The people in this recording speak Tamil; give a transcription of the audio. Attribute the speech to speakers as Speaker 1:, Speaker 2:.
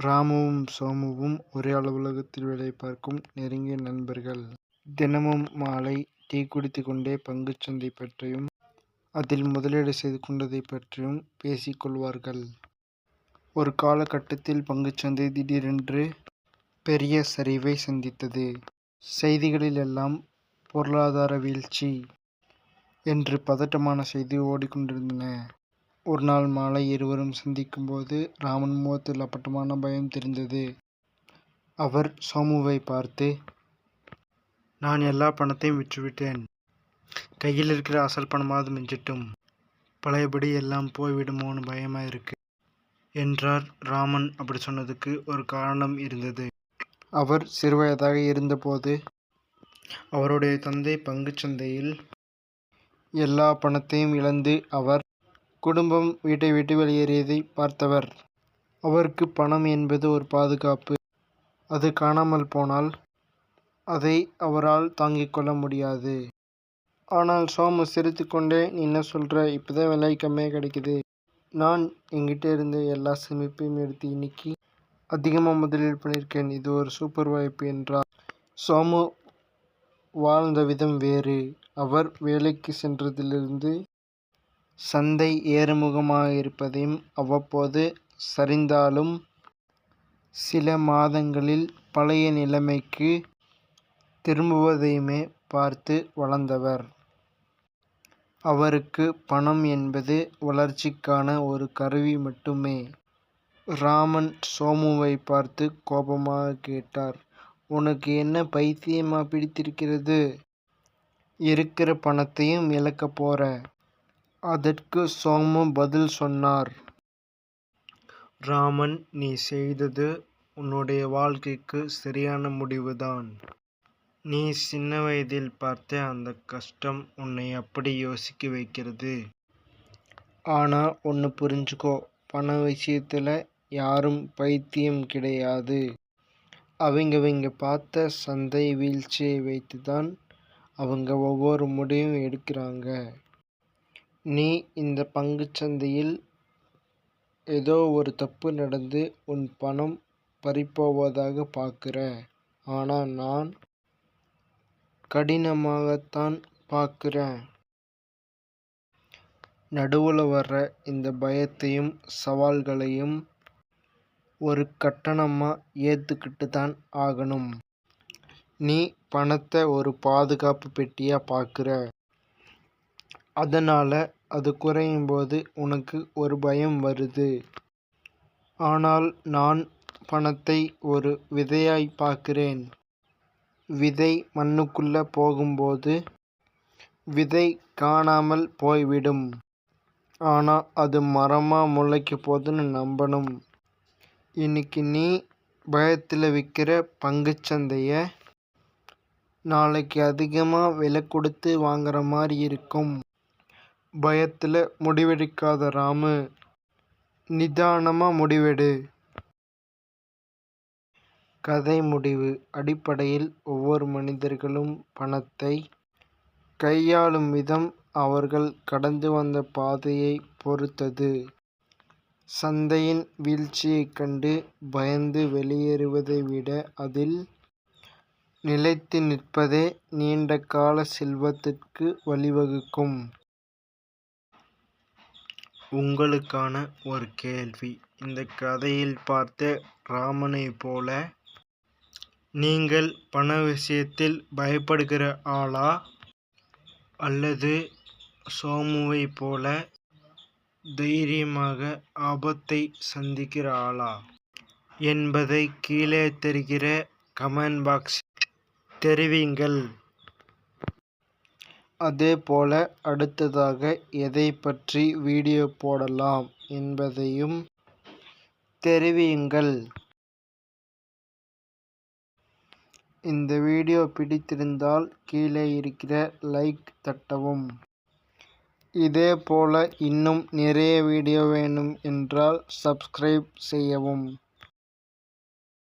Speaker 1: ராமுவும் சோமுவும் ஒரே அலுவலகத்தில் வேலை பார்க்கும் நெருங்கிய நண்பர்கள். தினமும் மாலை டீ குடித்துக் கொண்டே பங்குச்சந்தை பற்றியும் அதில் முதலீடு செய்து கொண்டதை பற்றியும் பேசிக் கொள்வார்கள். ஒரு காலகட்டத்தில் பங்குச்சந்தை திடீரென்று பெரிய சரிவை சந்தித்தது. செய்திகளில் எல்லாம் பொருளாதார வீழ்ச்சி என்று பதட்டமான செய்தி ஓடிக்கொண்டிருந்தன. ஒரு நாள் மாலை இருவரும் சந்திக்கும் போது ராமன் முகத்தில் அப்பட்டமான பயம் தெரிந்தது. அவர் சோமுவை பார்த்து, நான் எல்லா பணத்தையும் விற்றுவிட்டேன். கையில் இருக்கிற அசல் பணமாவது மிஞ்சட்டும். பழையபடி எல்லாம் போய்விடுமோன்னு பயமா இருக்கு என்றார். ராமன் அப்படி சொன்னதுக்கு ஒரு காரணம் இருந்தது. அவர் சிறுவயதாக இருந்தபோது அவருடைய தந்தை பங்குச்சந்தையில் எல்லா பணத்தையும் இழந்து அவர் குடும்பம் வீட்டை விட்டு வெளியேறியதை பார்த்தவர். அவருக்கு பணம் என்பது ஒரு பாதுகாப்பு. அது காணாமல் போனால் அதை அவரால் தாங்கிக் கொள்ள முடியாது. ஆனால் சோமு சிரித்து கொண்டே, நீ என்ன சொல்ற? இப்போதான் விலை கம்மியாக கிடைக்குது. நான் என்கிட்ட இருந்த எல்லா சேமிப்பையும் எடுத்து இன்னைக்கு அதிகமாக முதலீடு பண்ணியிருக்கேன். இது ஒரு சூப்பர் வாய்ப்பு என்றார். சோமு வாழ்ந்த விதம் வேறு. அவர் வேலைக்கு சென்றதிலிருந்து சந்தை ஏறுமுகமாக இருப்பதையும் அவ்வப்போது சரிந்தாலும் சில மாதங்களில் பழைய நிலைமைக்கு திரும்புவதையுமே பார்த்து வளர்ந்தவர். அவருக்கு பணம் என்பது வளர்ச்சிக்கான ஒரு கருவி மட்டுமே. ராமன் சோமுவை பார்த்து கோபமாக கேட்டார், உனக்கு என்ன பைத்தியமா பிடித்திருக்கிறது? இருக்கிற பணத்தையும் இழக்க போற. அதற்கு சோமு பதில் சொன்னார், ராமன், நீ செய்தது உன்னுடைய வாழ்க்கைக்கு சரியான முடிவுதான். நீ சின்ன வயதில் பார்த்த அந்த கஷ்டம் உன்னை அப்படி யோசிக்க வைக்கிறது. ஆனா ஒன்று புரிஞ்சுக்கோ, பண விஷயத்துல யாரும் பைத்தியம் கிடையாது. அவங்க பார்த்த சந்தை வீழ்ச்சியை வைத்துதான் அவங்க ஒவ்வொரு முடிவும் எடுக்கிறாங்க. நீ இந்த பங்குச்சந்தையில் ஏதோ ஒரு தப்பு நடந்து உன் பணம் பறிபோவதாக பார்க்குற. ஆனா நான் கடினமாகத்தான் பார்க்குறேன். நடுவில் வர்ற இந்த பயத்தையும் சவால்களையும் ஒரு கட்டணமாக ஏற்றுக்கிட்டு தான் ஆகணும். நீ பணத்தை ஒரு பாதுகாப்பு பெட்டியாக பார்க்குற. அதனால் அது குறையும் போது உனக்கு ஒரு பயம் வருது. ஆனால் நான் பணத்தை ஒரு விதையாய் பார்க்கிறேன். விதை மண்ணுக்குள்ளே போகும்போது விதை காணாமல் போய்விடும். ஆனால் அது மரமாக முளைக்க போகுதுன்னு நம்பணும். இன்னைக்கு நீ பயத்தில் விற்கிற பங்குச்சந்தையை நாளைக்கு அதிகமாக விலை கொடுத்து வாங்குற மாதிரி இருக்கும். பயத்தில் முடிவெடுக்காத ராமு, நிதானமாக முடிவெடு. கதை முடிவு. அடிப்படையில் ஒவ்வொரு மனிதர்களும் பணத்தை கையாளும் விதம் அவர்கள் கடந்து வந்த பாதையை பொறுத்தது. சந்தையின் வீழ்ச்சியைக் கண்டு பயந்து வெளியேறுவதை விட அதில் நிலைத்து நிற்பதே நீண்ட கால செல்வத்திற்கு வழிவகுக்கும். உங்களுக்கான ஒரு கேள்வி. இந்த கதையில் பார்த்த ராமனை போல நீங்கள் பண விஷயத்தில் பயப்படுகிற ஆளா, அல்லது சோமுவை போல தைரியமாக ஆபத்தை சந்திக்கிற ஆளா என்பதை கீழே தெரிகிற கமெண்ட் பாக்ஸ் தெரிவிங்கள். அதே போல அடுத்ததாக எதை பற்றி வீடியோ போடலாம் என்பதையும் தெரிவியுங்கள். இந்த வீடியோ பிடித்திருந்தால் கீழே இருக்கிற லைக் தட்டவும். இதே போல இன்னும் நிறைய வீடியோ வேணும் என்றால் சப்ஸ்கிரைப் செய்யவும்.